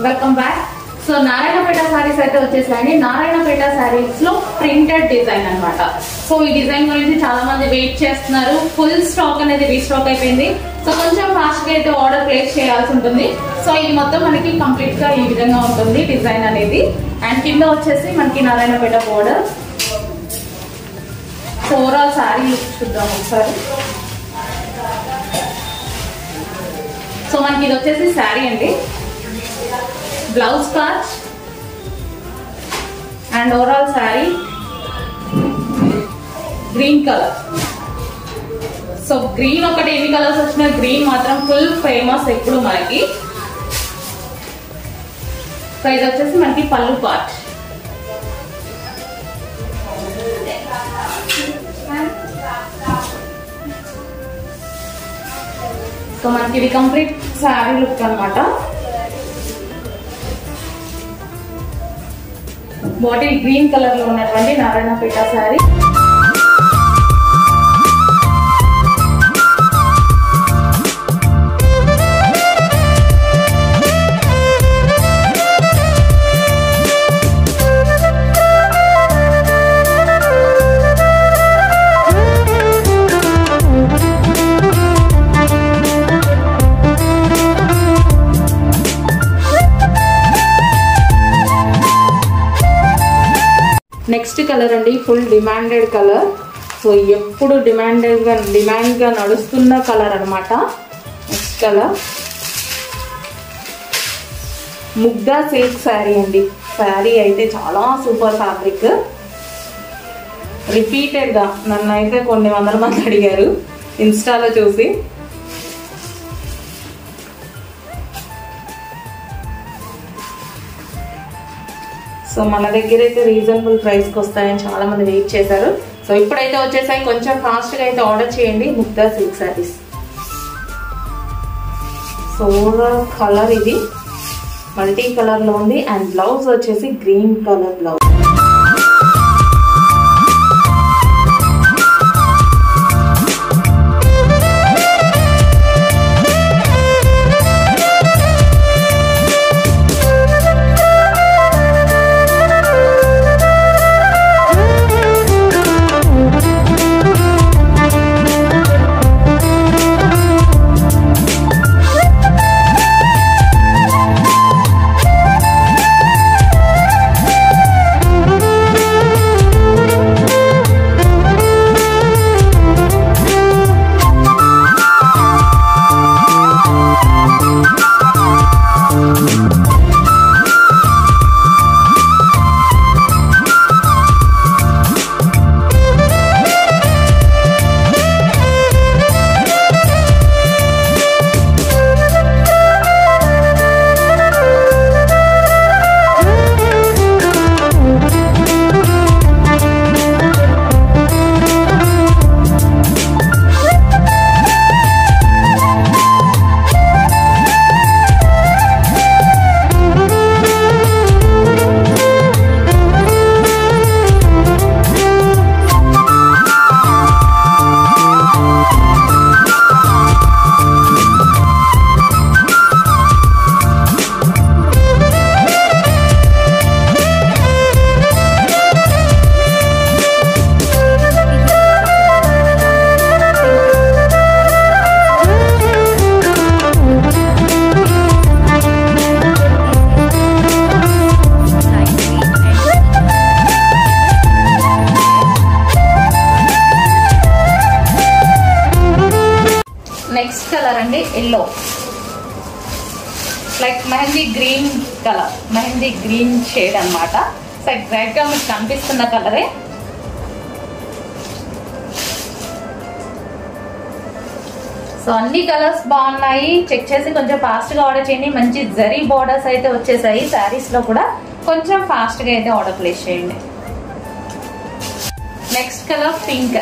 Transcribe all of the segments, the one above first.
Welcome back. So Narayanpet saris అయితే వచ్చేసాయండి. నారాయణపేట సారీస్ లో printed design అన్నమాట. సో ఈ డిజైన్ గురించి చాలా మంది వెయిట్ చేస్తున్నారు. ఫుల్ స్టాక్ అనేది రీస్టాక్ అయిపోయింది. సో కొంచెం ఫాస్ట్ గా అయితే ఆర్డర్ ప్లేస్ చేయాల్సి ఉంటుంది. సో ఇది మొత్తం మనకి కంప్లీట్ గా ఈ విధంగా ఉంటుంది డిజైన్ అనేది. అండ్ కింద వచ్చేసి మనకి Narayanpet border. So overall sorry చూద్దాం ఒకసారి. సో మనకి ఇది వచ్చేసి శారీ అండి, blouse part and overall sari green colour. So green ఒకటి ఎన్ని కలర్స్ వచ్చినా గ్రీన్ మాత్రం ఫుల్ ఫేమస్ ఎప్పుడు మనకి. సో ఇది వచ్చేసి మనకి పళ్ళు పార్ట్. సో మనకి ఇది కంప్లీట్ శారీ లుక్ అన్నమాట. బాటిల్ గ్రీన్ కలర్ లో ఉన్నటువంటి నారాయణపేట శారీ. నెక్స్ట్ కలర్ అండి, ఫుల్ డిమాండెడ్ కలర్. సో ఎప్పుడు డిమాండ్ గా నడుస్తున్న కలర్ అనమాట. నెక్స్ట్ కలర్ ముగ్ధా సిల్క్ శారీ అండి. శారీ అయితే చాలా సూపర్ ఫ్యాబ్రిక్. రిపీటెడ్ గా నన్ను అయితే కొన్ని వందల మంది అడిగారు ఇన్స్టాలో చూసి. సో మన దగ్గర అయితే రీజనబుల్ ప్రైస్కి వస్తాయని చాలా మంది వెయిట్ చేశారు. సో ఇప్పుడైతే వచ్చేసాయి, కొంచెం ఫాస్ట్గా అయితే ఆర్డర్ చేయండి Mugdha silk saris. So colour ఇది మల్టీ కలర్ లో ఉంది అండ్ బ్లౌజ్ వచ్చేసి green colour blouse. Next colour అండి yellow, like mehndi green colour, mehndi green shade అనమాట. సో ఎగ్జాక్ట్ గా మీకు కనిపిస్తున్న కలరే. సో అన్ని కలర్స్ బాగున్నాయి, చెక్ చేసి కొంచెం ఫాస్ట్ గా ఆర్డర్ చేయండి. మంచి జరీ బోర్డర్స్ అయితే వచ్చేసాయి శారీస్ లో కూడా, కొంచెం ఫాస్ట్ గా అయితే ఆర్డర్ ప్లేస్ చేయండి. Next colour pink.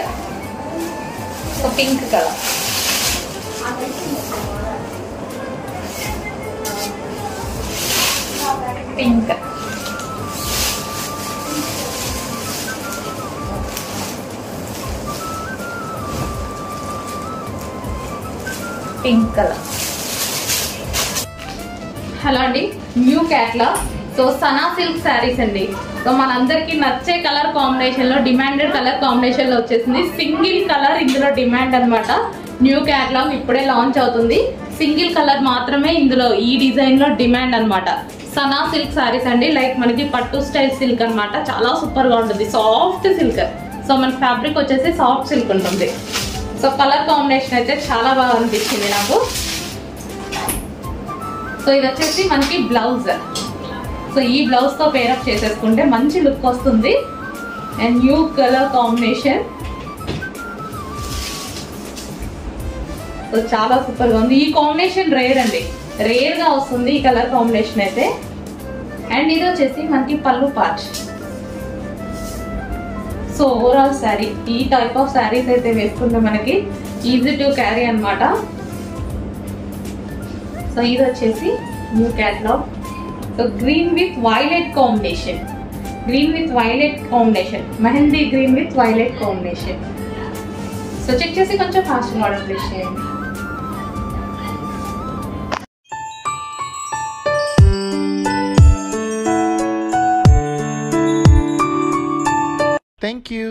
So pink colour, pink pink colour. Hello అండి, new catalogue. So Sana silk saris అండి. సో మనందరికి నచ్చే కలర్ కాంబినేషన్ లో, డిమాండెడ్ కలర్ కాంబినేషన్ లో వచ్చేసింది. సింగిల్ కలర్ ఇందులో డిమాండ్ అన్నమాట. న్యూ క్యాట్లాగ్ ఇప్పుడే లాంచ్ అవుతుంది. సింగిల్ కలర్ మాత్రమే ఇందులో ఈ డిజైన్ లో డిమాండ్ అన్నమాట. సనా సిల్క్ శారీస్ అండి. లైక్ మనకి పట్టు స్టైల్ సిల్క్ అన్నమాట. చాలా సూపర్ గా ఉంటుంది, సాఫ్ట్ సిల్క్. సో మన ఫ్యాబ్రిక్ వచ్చేసి సాఫ్ట్ సిల్క్ ఉంటుంది. సో కలర్ కాంబినేషన్ అయితే చాలా బాగా అనిపించింది నాకు. సో ఇది వచ్చేసి మనకి బ్లౌజ్. సో ఈ బ్లౌజ్ తో పేరప్ చేసేసుకుంటే మంచి లుక్ వస్తుంది. And new colour combination. So చాలా సూపర్ గా ఉంది. ఈ కాంబినేషన్ రేర్ అండి, రేర్ గా వస్తుంది ఈ కలర్ కాంబినేషన్ అయితే. అండ్ ఇది వచ్చేసి మనకి పళ్ళు పార్ట్. సో ఓవరాల్ శారీ, ఈ టైప్ ఆఫ్ శారీస్ అయితే వేసుకుంటే మనకి ఈజీ టు క్యారీ అన్నమాట. సో ఇది వచ్చేసి new catalogue. So green with violet combination, green with violet combination, mehndi green with violet combination. So check చేసి కొంచెం ఫాస్ట్ ఆర్డర్ ప్లేస్ చేయండి. Thank you.